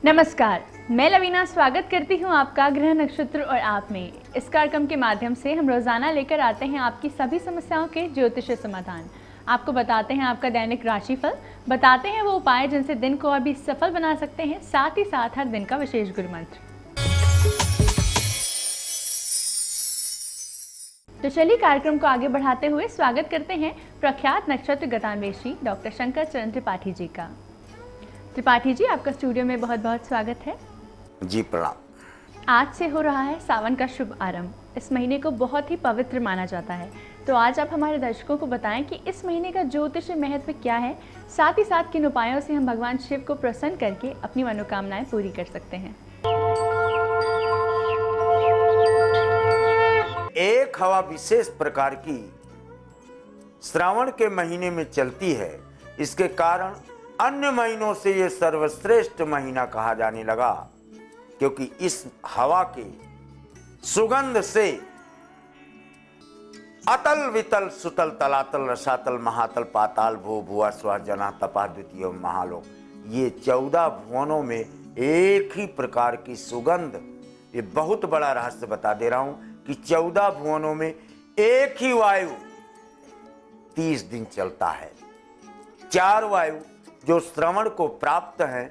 नमस्कार, मैं लवीना स्वागत करती हूँ आपका ग्रह नक्षत्र और आप में। इस कार्यक्रम के माध्यम से हम रोजाना लेकर आते हैं आपकी सभी समस्याओं के ज्योतिषीय समाधान। आपको बताते हैं आपका दैनिक राशिफल, बताते हैं वो उपाय जिनसे दिन को और भी सफल बना सकते हैं, साथ ही साथ हर दिन का विशेष गुरु मंत्र। तो चलिए कार्यक्रम को आगे बढ़ाते हुए स्वागत करते हैं प्रख्यात नक्षत्र गतान्वेषी डॉक्टर शंकर चरण त्रिपाठी जी का। त्रिपाठी जी, आपका स्टूडियो में बहुत बहुत स्वागत है। जी प्रणाम। आज से हो रहा है सावन का शुभ आरंभ। इस महीने को बहुत ही पवित्र माना जाता है, तो आज आप हमारे दर्शकों को बताएं कि इस महीने का ज्योतिषीय महत्व क्या है, साथ ही साथ किन उपायों से हम भगवान शिव को प्रसन्न करके अपनी मनोकामनाएं पूरी कर सकते हैं। एक हवा विशेष प्रकार की श्रावण के महीने में चलती है। इसके कारण अन्य महीनों से ये सर्वश्रेष्ठ महीना कहा जाने लगा, क्योंकि इस हवा के सुगंध से अतल वितल सुतल तलातल रसातल महातल पाताल भू भुआ स्वा जना तपा द्वितीय महालोक, ये 14 भुवनों में एक ही प्रकार की सुगंध। ये बहुत बड़ा रहस्य बता दे रहा हूं कि 14 भुवनों में एक ही वायु 30 दिन चलता है। 4 वायु जो श्रवण को प्राप्त है,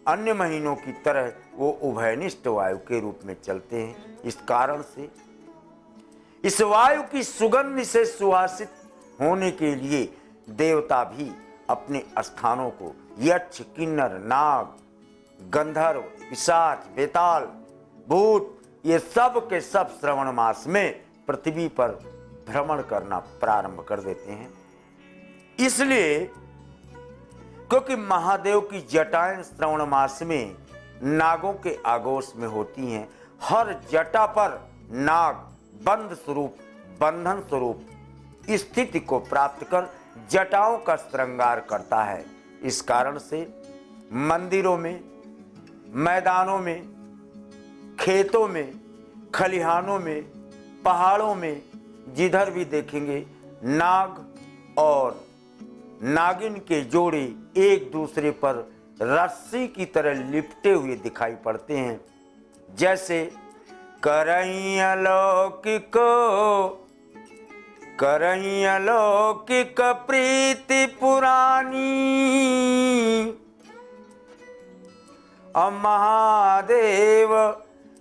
अन्य महीनों की तरह वो उभयनिष्ठ वायु के रूप में चलते हैं। इस कारण से इस वायु की सुगंध से सुवासित होने के लिए देवता भी अपने स्थानों को यक्ष, किन्नर, नाग, गंधर्व, पिशाच, बेताल, भूत, ये सब के सब श्रवण मास में पृथ्वी पर भ्रमण करना प्रारंभ कर देते हैं। इसलिए क्योंकि महादेव की जटाएं श्रवण मास में नागों के आगोश में होती हैं, हर जटा पर नाग बंध स्वरूप, बंधन स्वरूप स्थिति को प्राप्त कर जटाओं का श्रृंगार करता है। इस कारण से मंदिरों में, मैदानों में, खेतों में, खलिहानों में, पहाड़ों में जिधर भी देखेंगे नाग और नागिन के जोड़े एक दूसरे पर रस्सी की तरह लिपटे हुए दिखाई पड़ते हैं। जैसे करही अलौकिक प्रीति पुरानी, महादेव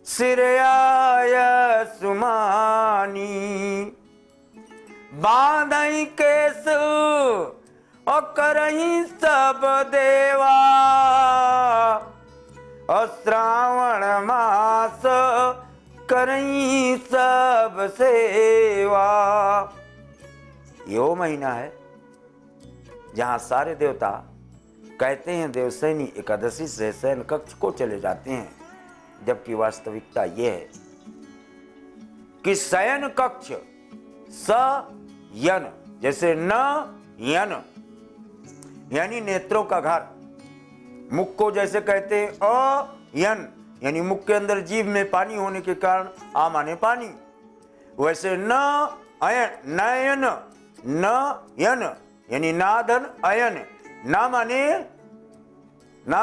सिरयाय सुमानी, बांधई केस और करही सब देवा, और श्रावण मास करही सब सेवा। यो महीना है जहां सारे देवता कहते हैं देवसैनी एकादशी से शयन कक्ष को चले जाते हैं, जबकि वास्तविकता यह है कि शयन कक्ष यन, जैसे न यन यानी नेत्रों का घर, मुख को जैसे कहते हैं अयन यानी मुख के अंदर जीभ में पानी होने के कारण आ माने पानी, वैसे न अयन नयन न यन यानी नाधन अयन, ना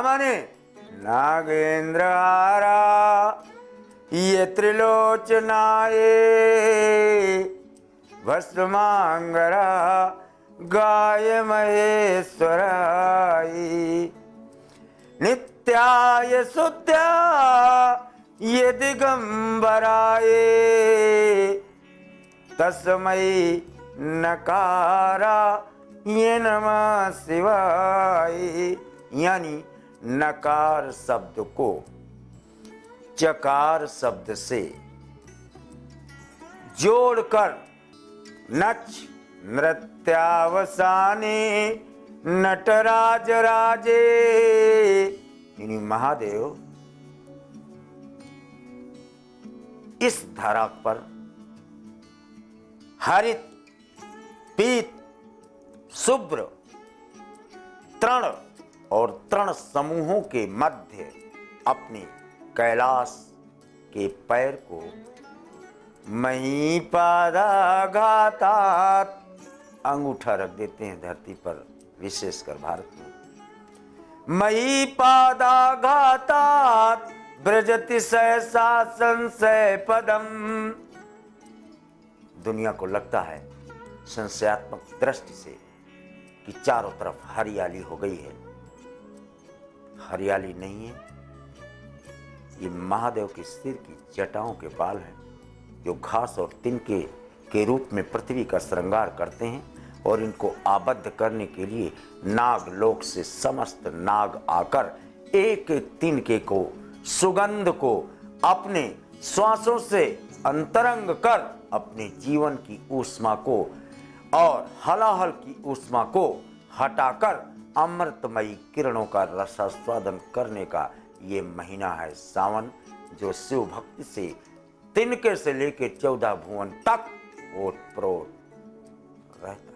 माने नागेंद्र हारा ये त्रिलोचनाए भस्मांगरा गाय महेश्वराय, नित्याय शुद्ध्या ये दिगंबराय, तस्मै नकारा ये नमः शिवाय। यानी नकार शब्द को चकार शब्द से जोड़कर नच नृत्यावसाने नटराज राजे, यानी महादेव इस धरा पर हरित, पीत, शुभ्र तृण और तृण समूहों के मध्य अपने कैलाश के पैर को महीपादाघातात अंगूठा रख देते हैं धरती पर, विशेषकर भारत में। महीपादाघातात् ब्रजति सहसा संशय पदम। दुनिया को लगता है संशयात्मक दृष्टि से कि चारों तरफ हरियाली हो गई है। हरियाली नहीं है, ये महादेव के सिर की जटाओं के बाल हैं जो घास और तिनके के रूप में पृथ्वी का श्रृंगार करते हैं, और इनको आबद्ध करने के लिए नाग लोक से समस्त नाग आकर एक एक तिनके को, सुगंध को अपने श्वासों से अंतरंग कर अपने जीवन की ऊष्मा को और हलाहल की ऊष्मा को हटाकर अमृतमयी किरणों का रसास्वादन करने का ये महीना है सावन, जो शिव भक्ति से तिनके से लेकर 14 भुवन तक ओतप्रोत रहता है।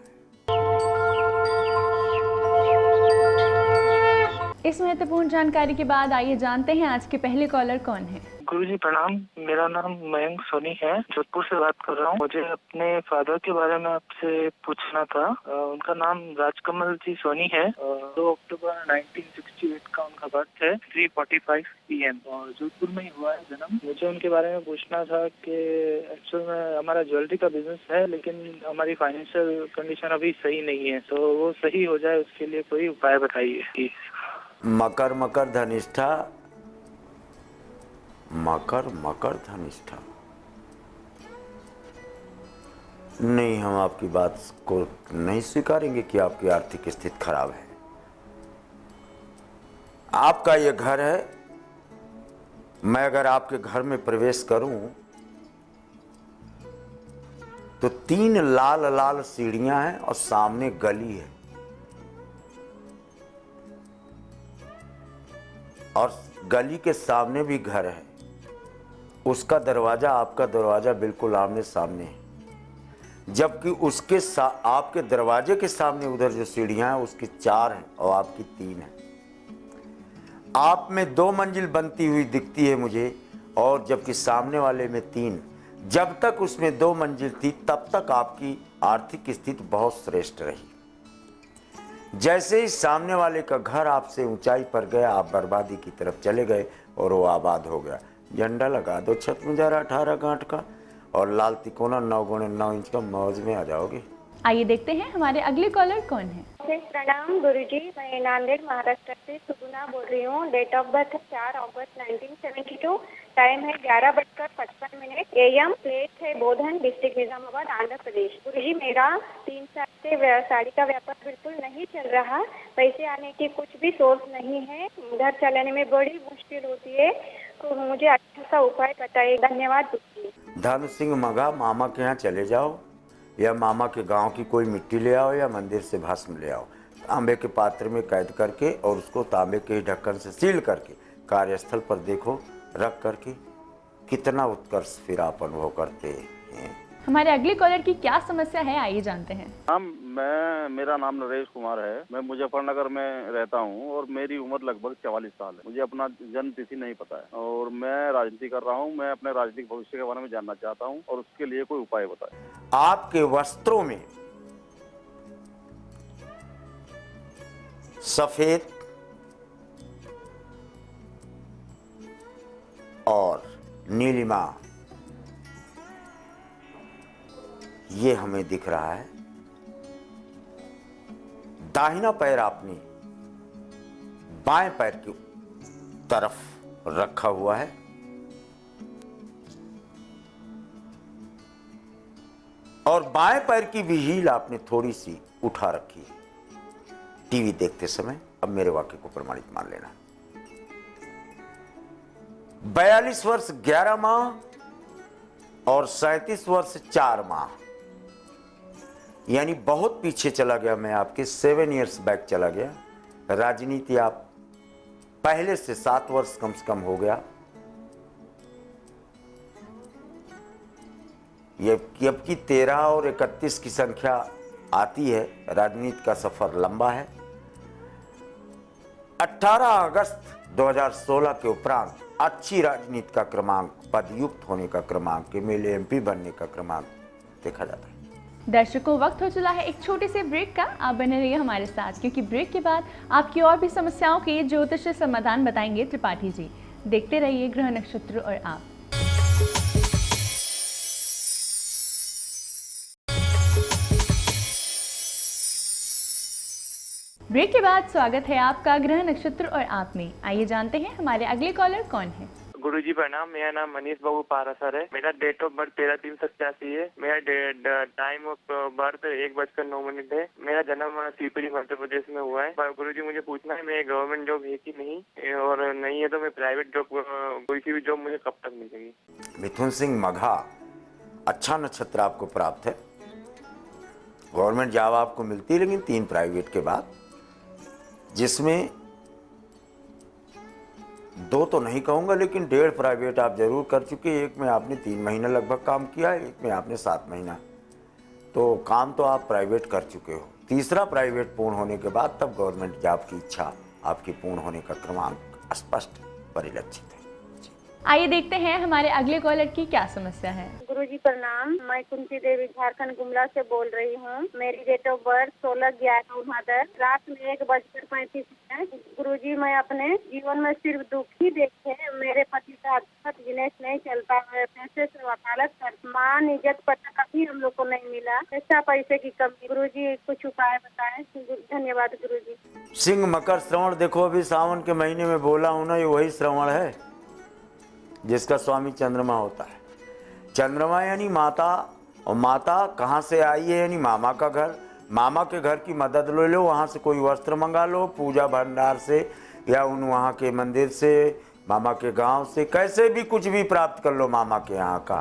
इस महत्वपूर्ण जानकारी के बाद आइए जानते हैं आज के पहले कॉलर कौन है। गुरुजी प्रणाम, मेरा नाम मयंक सोनी है, जोधपुर से बात कर रहा हूँ। मुझे अपने फादर के बारे में आपसे पूछना था। उनका नाम राजकमल जी सोनी है। 2 अक्टूबर 1968 का उनका बर्थ है, 3:45 PM, और जोधपुर में ही हुआ है जन्म। मुझे उनके बारे में पूछना था कि एक्चुअल में हमारा ज्वेलरी का बिजनेस है, लेकिन हमारी फाइनेंशियल कंडीशन अभी सही नहीं है, तो वो सही हो जाए उसके लिए कोई उपाय बताइए। मकर मकर धनिष्ठा, मकर मकर धनिष्ठा। नहीं, हम आपकी बात को नहीं स्वीकारेंगे कि आपकी आर्थिक स्थिति खराब है। आपका ये घर है, मैं अगर आपके घर में प्रवेश करूं तो 3 लाल लाल सीढ़ियां हैं और सामने गली है, और गली के सामने भी घर है। उसका दरवाजा आपका दरवाजा बिल्कुल आमने सामने है, जबकि उसके आपके दरवाजे के सामने उधर जो सीढ़ियां हैं उसकी 4 हैं और आपकी 3 हैं। आप में 2 मंजिल बनती हुई दिखती है मुझे, और जबकि सामने वाले में 3। जब तक उसमें 2 मंजिल थी तब तक आपकी आर्थिक स्थिति बहुत श्रेष्ठ रही। जैसे ही सामने वाले का घर आपसे ऊंचाई पर गया, आप बर्बादी की तरफ चले गए और वो आबाद हो गया। झंडा लगा दो छत मुजारा 18 गांठ का और लाल तिकोना 9x9 इंच का, मौज में आ जाओगे। आइए देखते हैं हमारे अगले कॉलर कौन है। प्रणाम गुरुजी, मैं नांदेड़ महाराष्ट्र से सुगुना बोल रही हूँ। डेट ऑफ बर्थ 4 अगस्त 1972, टाइम है 11:55 AM, प्लेस है बोधन, डिस्ट्रिक्ट निजामाबाद, आंध्र प्रदेश। गुरुजी, मेरा 3 साल से साड़ी का व्यापार बिल्कुल नहीं चल रहा, पैसे आने की कुछ भी सोर्स नहीं है, घर चलाने में बड़ी मुश्किल होती है, तो मुझे अच्छा सा उपाय बताइए। धन्यवाद गुरुजी। धन सिंह मगा, मामा के यहाँ चले जाओ, या मामा के गांव की कोई मिट्टी ले आओ, या मंदिर से भस्म ले आओ, तांबे के पात्र में कैद करके और उसको तांबे के ढक्कन से सील करके कार्यस्थल पर देखो रख करके, कितना उत्कर्ष फिर आप अनुभव करते हैं। हमारे अगले कॉलर की क्या समस्या है, आइए जानते हैं। मेरा नाम नरेश कुमार है। मैं मुजफ्फरनगर में रहता हूँ और मेरी उम्र लगभग 44 साल है। मुझे अपना जन्म तिथि नहीं पता है और मैं राजनीति कर रहा हूँ। मैं अपने राजनीतिक भविष्य के बारे में जानना चाहता हूँ और उसके लिए कोई उपाय बताएं। आपके वस्त्रों में सफेद और नीलिमा, ये हमें दिख रहा है। दाहिना पैर आपने बाएं पैर की तरफ रखा हुआ है, और बाएं पैर की भी हील आपने थोड़ी सी उठा रखी है टीवी देखते समय। अब मेरे वाक्य को प्रमाणित मान लेना। 42 वर्ष 11 माह और 37 वर्ष 4 माह, यानी बहुत पीछे चला गया मैं, आपके 7 इयर्स बैक चला गया। राजनीति आप पहले से 7 वर्ष कम से कम हो गया। ये अब की 13 और 31 की संख्या आती है। राजनीति का सफर लंबा है। 18 अगस्त 2016 के उपरांत अच्छी राजनीति का क्रमांक, पदयुक्त होने का क्रमांक, MLA MP बनने का क्रमांक देखा जाता है। दर्शकों, वक्त हो चला है एक छोटे से ब्रेक का। आप बने रहिए हमारे साथ, क्योंकि ब्रेक के बाद आपकी और भी समस्याओं के ज्योतिष समाधान बताएंगे त्रिपाठी जी। देखते रहिए ग्रह नक्षत्र और आप। ब्रेक के बाद स्वागत है आपका ग्रह नक्षत्र और आप में। आइए जानते हैं हमारे अगले कॉलर कौन है। गुरुजी प्रणाम, मेरा नाम मनीष बाबू पारासर है। मेरा डेट ऑफ बर्थ 13/3/87 है। मेरा टाइम ऑफ बर्थ 1:09 है। मेरा जन्म सीपरी मध्य प्रदेश में हुआ है। गुरुजी मुझे पूछना है, मेरी गवर्नमेंट जॉब है कि नहीं, और नहीं है तो मैं प्राइवेट जॉब, कोई सी भी जॉब मुझे कब तक मिलेगी। मिथुन सिंह मघा, अच्छा नक्षत्र आपको प्राप्त है। गवर्नमेंट जॉब आपको मिलती है, लेकिन 3 प्राइवेट के बाद, जिसमें 2 तो नहीं कहूँगा, लेकिन 1.5 प्राइवेट आप जरूर कर चुके। एक में आपने 3 महीना लगभग काम किया है, एक में आपने 7 महीना, तो काम तो आप प्राइवेट कर चुके हो। तीसरा प्राइवेट पूर्ण होने के बाद तब गवर्नमेंट जॉब की इच्छा आपकी पूर्ण होने का क्रमांक स्पष्ट परिलक्षित है। आइए देखते हैं हमारे अगले कॉलर की क्या समस्या है। गुरुजी प्रणाम, मैं कुंती देवी झारखंड गुमला से बोल रही हूँ। मेरी डेट ऑफ बर्थ 16/11/69, रात में 1:35 है। गुरुजी, मैं अपने जीवन में सिर्फ दुख ही देखे। मेरे पति का अच्छा बिजनेस नहीं चलता है, पैसे से वकालत कर, मान इज्जत पता कभी हम लोग को नहीं मिला, ऐसा पैसे की कमी। गुरुजी कुछ उपाय बताएं। धन्यवाद गुरुजी। सिंह मकर श्रवण, देखो अभी सावन के महीने में बोला हूं ना, ये वही श्रवण है जिसका स्वामी चंद्रमा होता है। चंद्रमा यानी माता, और माता कहाँ से आई है, यानी मामा का घर। मामा के घर की मदद ले लो, वहाँ से कोई वस्त्र मंगा लो, पूजा भंडार से या उन वहाँ के मंदिर से, मामा के गांव से, कैसे भी कुछ भी प्राप्त कर लो मामा के यहाँ का,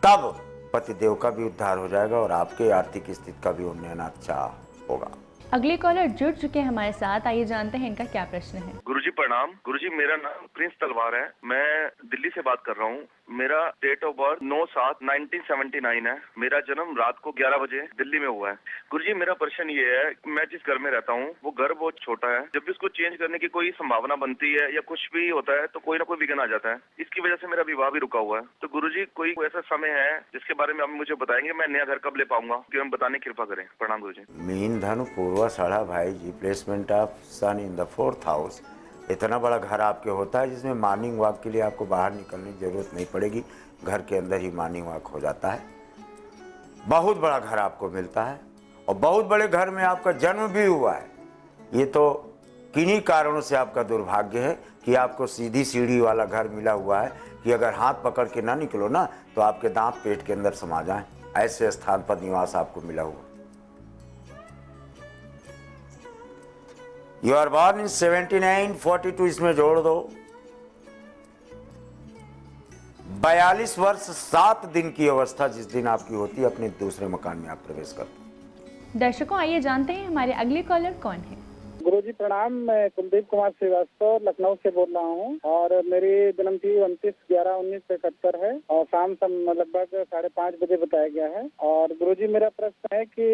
तब पतिदेव का भी उद्धार हो जाएगा और आपके आर्थिक स्थिति का भी उन्नयन अच्छा होगा। अगले कॉलर जुड़ चुके हैं हमारे साथ। आइए जानते हैं इनका क्या प्रश्न है। गुरुजी प्रणाम। गुरुजी, मेरा नाम प्रिंस तलवार है। मैं दिल्ली से बात कर रहा हूँ। मेरा डेट ऑफ बर्थ 9/7/1979 है। मेरा जन्म रात को 11 बजे दिल्ली में हुआ है। गुरुजी, मेरा प्रश्न ये है, मैं जिस घर में रहता हूँ वो घर बहुत छोटा है। जब भी उसको चेंज करने की कोई संभावना बनती है या कुछ भी होता है तो कोई ना कोई विघ्न आ जाता है। इसकी वजह से मेरा विवाह भी रुका हुआ है। तो गुरुजी, कोई ऐसा समय है जिसके बारे में आप मुझे बताएंगे, मैं नया घर कब ले पाऊंगा, कि हम बताने की कृपा करें। प्रणाम गुरुजी। मीन धनु पूर्वा साढ़ा भाई जी, placement of sun in the 4th house. इतना बड़ा घर आपके होता है जिसमें मॉर्निंग वॉक के लिए आपको बाहर निकलने की जरूरत नहीं पड़ेगी, घर के अंदर ही मॉर्निंग वॉक हो जाता है। बहुत बड़ा घर आपको मिलता है और बहुत बड़े घर में आपका जन्म भी हुआ है। ये तो किन्हीं कारणों से आपका दुर्भाग्य है कि आपको सीधी सीढ़ी वाला घर मिला हुआ है कि अगर हाथ पकड़ के ना निकलो ना तो आपके दांत पेट के अंदर समा जाएं, ऐसे स्थान पर निवास आपको मिला हुआ। यू आर बॉर्न इन 7942, इसमें जोड़ दो 42 वर्ष 7 दिन की अवस्था जिस दिन आपकी होती है, अपने दूसरे मकान में आप प्रवेश करते हैं। दर्शकों, आइए जानते हैं हमारे अगले कॉलर कौन है। गुरुजी प्रणाम, मैं कुलदीप कुमार श्रीवास्तव लखनऊ से बोल रहा हूँ और मेरी जन्म तिथि 29/11/1971 है और शाम लगभग 5:30 बजे बताया गया है। और गुरुजी, मेरा प्रश्न है कि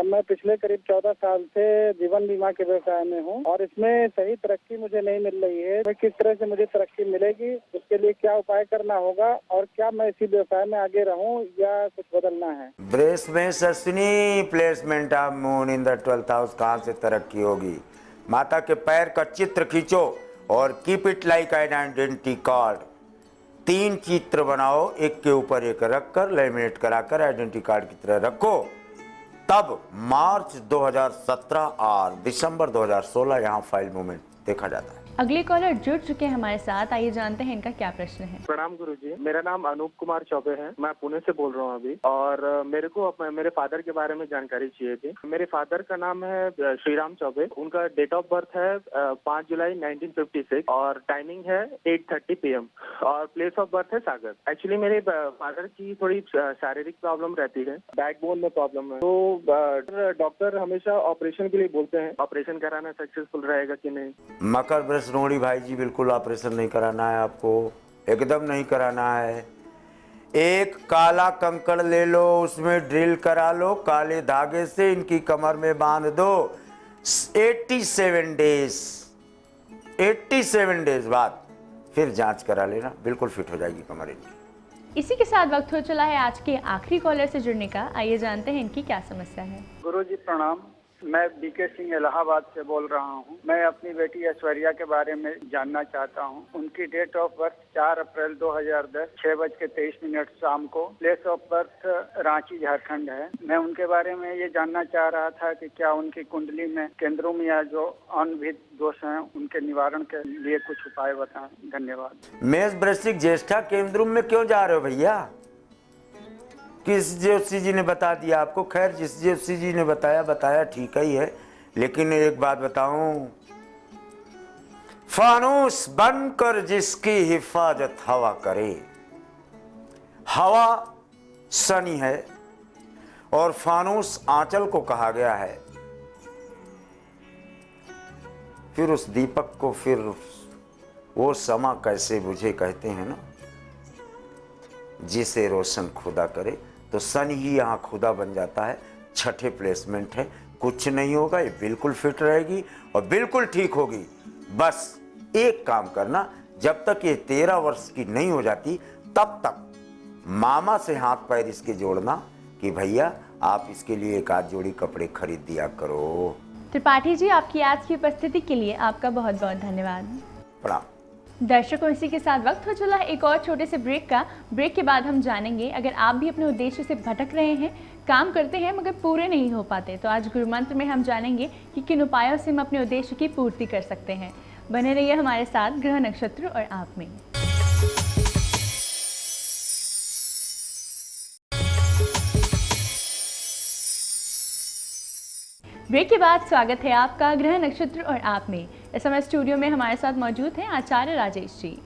मैं पिछले करीब 14 साल से जीवन बीमा के व्यवसाय में हूँ और इसमें सही तरक्की मुझे नहीं मिल रही है। मैं किस तरह से मुझे तरक्की मिलेगी, उसके लिए क्या उपाय करना होगा और क्या मैं इसी व्यवसाय में आगे रहूँ या कुछ बदलना है। वृष में Shani, placement of moon in the 12th house, कहाँ से तरक्की होगी। माता के पैर का चित्र खींचो और keep it like an identity card. 3 चित्र बनाओ, एक के ऊपर एक रखकर लेमिनेट कराकर आइडेंटिटी कार्ड की तरह रखो। तब मार्च 2017 और दिसंबर 2016 यहाँ फाइल मूवमेंट देखा जाता है। अगले कॉलर जुड़ चुके हैं हमारे साथ। आइए जानते हैं इनका क्या प्रश्न है। प्रणाम गुरुजी, मेरा नाम अनूप कुमार चौबे है। मैं पुणे से बोल रहा हूँ अभी, और मेरे को मेरे फादर के बारे में जानकारी चाहिए थी। मेरे फादर का नाम है श्रीराम चौबे। उनका डेट ऑफ बर्थ है 5 जुलाई 1956 और टाइमिंग है 8:30 PM और प्लेस ऑफ बर्थ है सागर। एक्चुअली मेरे फादर की थोड़ी शारीरिक प्रॉब्लम रहती है, बैकबोन में प्रॉब्लम है, तो डॉक्टर हमेशा ऑपरेशन के लिए बोलते हैं। ऑपरेशन कराना सक्सेसफुल रहेगा कि नहीं। मकर नोड़ी भाई जी, बिल्कुल ऑपरेशन नहीं कराना है आपको, एकदम नहीं कराना है। एक काला कंकड़ ले लो, उसमें ड्रिल करा लो, काले धागे से इनकी कमर में बांध दो। 87 डेज बाद फिर जांच करा लेना, बिल्कुल फिट हो जाएगी कमर इनकी। इसी के साथ वक्त हो चला है आज के आखिरी कॉलर से जुड़ने का। आइए जानते हैं इनकी क्या समस्या है। गुरुजी प्रणाम। मैं बीके सिंह इलाहाबाद से बोल रहा हूँ। मैं अपनी बेटी ऐश्वर्या के बारे में जानना चाहता हूँ। उनकी डेट ऑफ बर्थ 4 अप्रैल 2010 6:23 शाम को, place of birth Ranchi Jharkhand है। मैं उनके बारे में ये जानना चाह रहा था कि क्या उनकी कुंडली में केंद्रों में या जो अनभित दोष हैं उनके निवारण के लिए कुछ उपाय बताएं। धन्यवाद। मेष वृश्चिक ज्येष्ठा केंद्र में क्यों जा रहे हो भैया? किस ज्योतिषी जी ने बता दिया आपको? खैर, जिस ज्योतिषी जी ने बताया ठीक ही है, लेकिन एक बात बताऊं, फानूस बनकर जिसकी हिफाजत हवा करे। हवा शनि है और फानूस आंचल को कहा गया है। फिर उस दीपक को फिर वो समा कैसे बुझे कहते हैं ना, जिसे रोशन खुदा करे। तो शनि ही यहाँ खुदा बन जाता है। छठे प्लेसमेंट है, कुछ नहीं होगा, ये बिल्कुल फिट रहेगी और बिल्कुल ठीक होगी। बस एक काम करना, जब तक ये 13 वर्ष की नहीं हो जाती तब तक मामा से हाथ पैर इसके जोड़ना कि भैया आप इसके लिए एक आध जोड़ी कपड़े खरीद दिया करो। त्रिपाठी जी, आपकी आज की उपस्थिति के लिए आपका बहुत बहुत धन्यवाद। प्रणाम। दर्शकों, इसी के साथ वक्त हो चला है एक और छोटे से ब्रेक का। ब्रेक के बाद हम जानेंगे, अगर आप भी अपने उद्देश्य से भटक रहे हैं, काम करते हैं मगर पूरे नहीं हो पाते, तो आज गुरु मंत्र में हम जानेंगे कि किन उपायों से हम अपने उद्देश्य की पूर्ति कर सकते हैं। बने रहिए हमारे साथ ग्रह नक्षत्र और आप में। ब्रेक के बाद स्वागत है आपका ग्रह नक्षत्र और आप में। इस समय स्टूडियो में हमारे साथ मौजूद हैं आचार्य राजेश जी।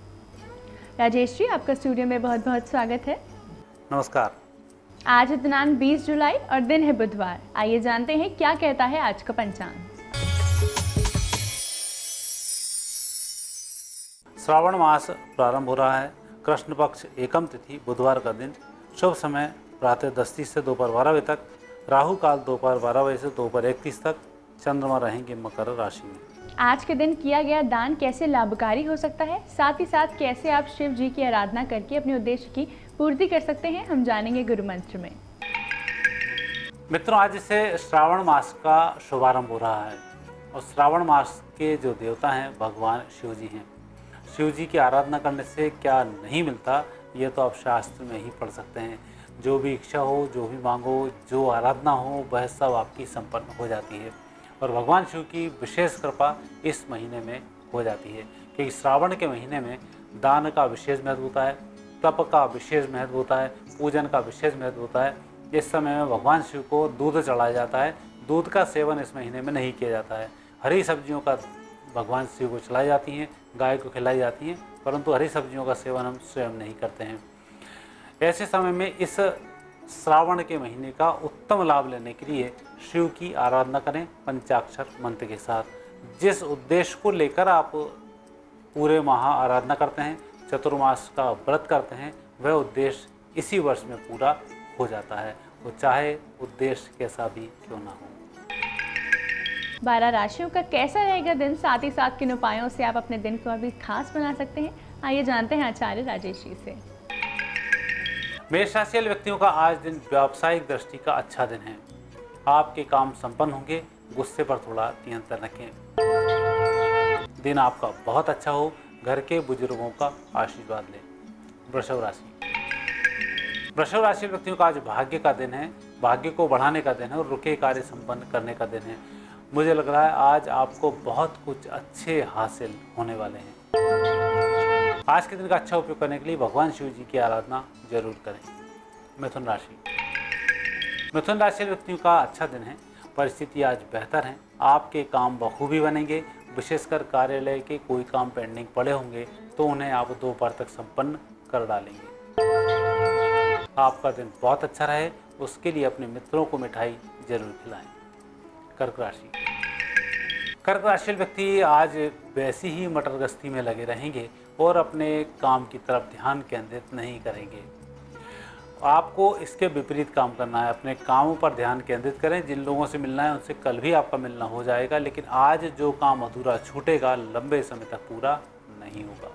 राजेश जी, आपका स्टूडियो में बहुत बहुत स्वागत है। नमस्कार। आज है दिनांक 20 जुलाई और दिन है बुधवार। आइए जानते हैं क्या कहता है आज का पंचांग। श्रावण मास प्रारंभ हो रहा है। कृष्ण पक्ष एकम तिथि बुधवार का दिन। शुभ समय प्रातः 10:30 से दोपहर 12 बजे तक। राहु काल दोपहर 12 बजे से दोपहर 1:30 तक। चंद्रमा रहेंगे मकर राशि में। आज के दिन किया गया दान कैसे लाभकारी हो सकता है, साथ ही साथ कैसे आप शिव जी की आराधना करके अपने उद्देश्य की पूर्ति कर सकते हैं, हम जानेंगे गुरु मंत्र में। मित्रों, आज से श्रावण मास का शुभारंभ हो रहा है और श्रावण मास के जो देवता हैं भगवान शिव जी हैं। शिव जी की आराधना करने से क्या नहीं मिलता, ये तो आप शास्त्र में ही पढ़ सकते हैं। जो भी इच्छा हो, जो भी मांगो, जो आराधना हो, वह सब आपकी संपन्न हो जाती है। और भगवान शिव की विशेष कृपा इस महीने में हो जाती है, क्योंकि श्रावण के महीने में दान का विशेष महत्व होता है, तप का विशेष महत्व होता है, पूजन का विशेष महत्व होता है। इस समय में भगवान शिव को दूध चढ़ाया जाता है। दूध का सेवन इस महीने में नहीं किया जाता है। हरी सब्जियों का भगवान शिव को चलाई जाती हैं, गाय को खिलाई जाती हैं, परंतु हरी सब्जियों का सेवन हम स्वयं नहीं करते हैं। ऐसे समय में इस श्रावण के महीने का उत्तम लाभ लेने के लिए शिव की आराधना करें पंचाक्षर मंत्र के साथ। जिस उद्देश्य को लेकर आप पूरे माह आराधना करते हैं, चतुर्मास का व्रत करते हैं, वह उद्देश्य इसी वर्ष में पूरा हो जाता है, वो चाहे उद्देश्य कैसा भी क्यों ना हो। 12 राशियों का कैसा रहेगा दिन, साथ ही साथ किन उपायों से आप अपने दिन को और भी खास बना सकते हैं, आइए जानते हैं आचार्य राजेश जी से। मेष राशि वाले व्यक्तियों का आज दिन व्यावसायिक दृष्टि का अच्छा दिन है। आपके काम संपन्न होंगे, गुस्से पर थोड़ा नियंत्रण रखें। दिन आपका बहुत अच्छा हो, घर के बुजुर्गों का आशीर्वाद लें। वृषभ राशि व्यक्तियों का आज भाग्य का दिन है। भाग्य को बढ़ाने का दिन है और रुके कार्य संपन्न करने का दिन है। मुझे लग रहा है आज आपको बहुत कुछ अच्छे हासिल होने वाले हैं। आज के दिन का अच्छा उपयोग करने के लिए भगवान शिव जी की आराधना जरूर करें। मिथुन राशि व्यक्तियों का अच्छा दिन है। परिस्थिति आज बेहतर है। आपके काम बखूबी बनेंगे। विशेषकर कार्यालय के कोई काम पेंडिंग पड़े होंगे तो उन्हें आप दोपहर तक संपन्न कर डालेंगे। आपका दिन बहुत अच्छा रहे, उसके लिए अपने मित्रों को मिठाई जरूर खिलाएं। कर्क राशि व्यक्ति आज वैसी ही मटर गश्ती में लगे रहेंगे और अपने काम की तरफ ध्यान केंद्रित नहीं करेंगे। आपको इसके विपरीत काम करना है। अपने कामों पर ध्यान केंद्रित करें। जिन लोगों से मिलना है उनसे कल भी आपका मिलना हो जाएगा, लेकिन आज जो काम अधूरा छूटेगा लंबे समय तक पूरा नहीं होगा।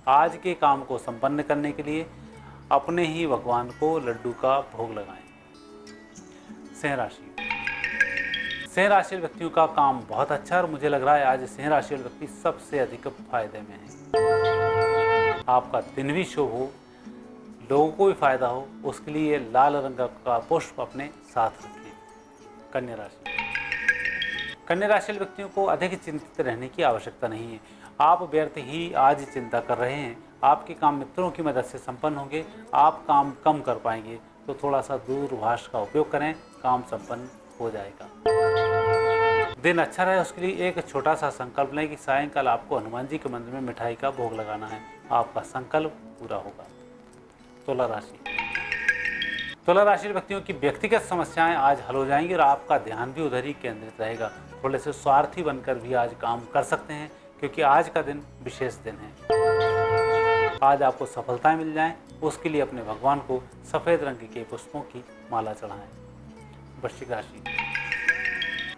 आज के काम को संपन्न करने के लिए अपने ही भगवान को लड्डू का भोग लगाएं। सिंह राशि। सिंह राशि व्यक्तियों का काम बहुत अच्छा है और मुझे लग रहा है आज सिंह राशि व्यक्ति सबसे अधिक फायदे में है। आपका दिन भी शुभ हो, लोगों को भी फायदा हो, उसके लिए लाल रंग का पुष्प अपने साथ रखें। कन्या राशि। कन्या राशि व्यक्तियों को अधिक चिंतित रहने की आवश्यकता नहीं है। आप व्यर्थ ही आज चिंता कर रहे हैं। आपके काम मित्रों की मदद से संपन्न होंगे। आप काम कम कर पाएंगे तो थोड़ा सा दूरभाष का उपयोग करें, काम संपन्न हो जाएगा। दिन अच्छा रहे उसके लिए एक छोटा सा संकल्प लें कि सायंकाल आपको हनुमान जी के मंदिर में मिठाई का भोग लगाना है। आपका संकल्प पूरा होगा। तुला राशि। तुला राशि व्यक्तियों की व्यक्तिगत समस्याएं आज हल हो जाएंगी और आपका ध्यान भी उधर ही केंद्रित रहेगा। थोड़े से स्वार्थी बनकर भी आज काम कर सकते हैं क्योंकि आज का दिन विशेष दिन है। आज आपको सफलताएं मिल जाएं, उसके लिए अपने भगवान को सफेद रंग के पुष्पों की माला चढ़ाएं। वृश्चिक राशि।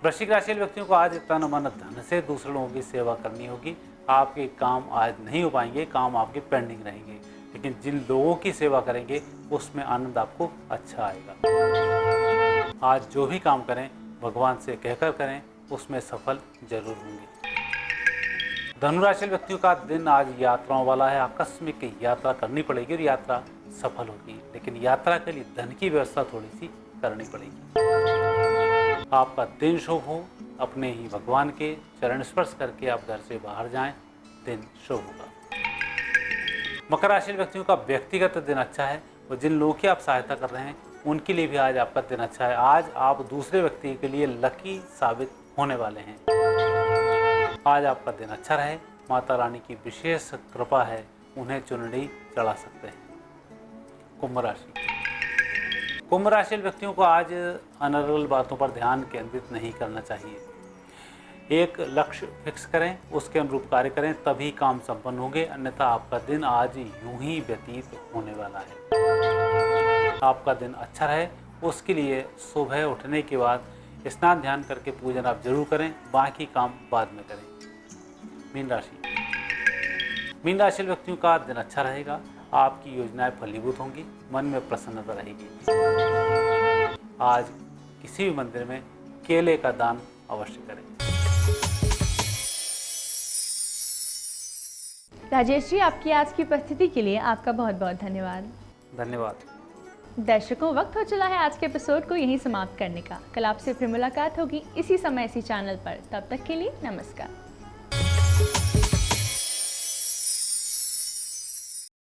वृश्चिक राशि व्यक्तियों को आज तन मन धन से दूसरे लोगों की सेवा करनी होगी। आपके काम आज नहीं हो पाएंगे, काम आपके पेंडिंग रहेंगे, लेकिन जिन लोगों की सेवा करेंगे उसमें आनंद आपको अच्छा आएगा। आज जो भी काम करें भगवान से कहकर करें, उसमें सफल जरूर होंगे। धनुराशि व्यक्तियों का दिन आज यात्राओं वाला है। आकस्मिक यात्रा करनी पड़ेगी और यात्रा सफल होगी, लेकिन यात्रा के लिए धन की व्यवस्था थोड़ी सी करनी पड़ेगी। आपका दिन शुभ हो, अपने ही भगवान के चरण स्पर्श करके आप घर से बाहर जाएं, दिन शुभ होगा। मकर राशि व्यक्तियों का व्यक्तिगत दिन अच्छा है और जिन लोगों की आप सहायता कर रहे हैं उनके लिए भी आज आपका दिन अच्छा है। आज आप दूसरे व्यक्ति के लिए लकी साबित होने वाले हैं। आज आपका दिन अच्छा रहे, माता रानी की विशेष कृपा है, उन्हें चुनरी चढ़ा सकते हैं। कुंभ राशि। कुंभ राशि व्यक्तियों को आज अनर्गल बातों पर ध्यान केंद्रित नहीं करना चाहिए। एक लक्ष्य फिक्स करें, उसके अनुरूप कार्य करें, तभी काम संपन्न होंगे, अन्यथा आपका दिन आज यूं ही व्यतीत होने वाला है। आपका दिन अच्छा रहे उसके लिए सुबह उठने के बाद स्नान ध्यान करके पूजन आप जरूर करें, बाकी काम बाद में करें। मीन राशि। मीन राशि व्यक्तियों का दिन अच्छा रहेगा। आपकी योजनाएं फलीभूत होंगी, मन में प्रसन्नता रहेगी। आज किसी भी मंदिर में केले का दान अवश्य करें। राजेश जी, आपकी आज की उपस्थिति के लिए आपका बहुत बहुत धन्यवाद। धन्यवाद। दर्शकों, वक्त हो चला है आज के एपिसोड को यहीं समाप्त करने का। कल आपसे फिर मुलाकात होगी इसी समय इसी चैनल पर। तब तक के लिए नमस्कार।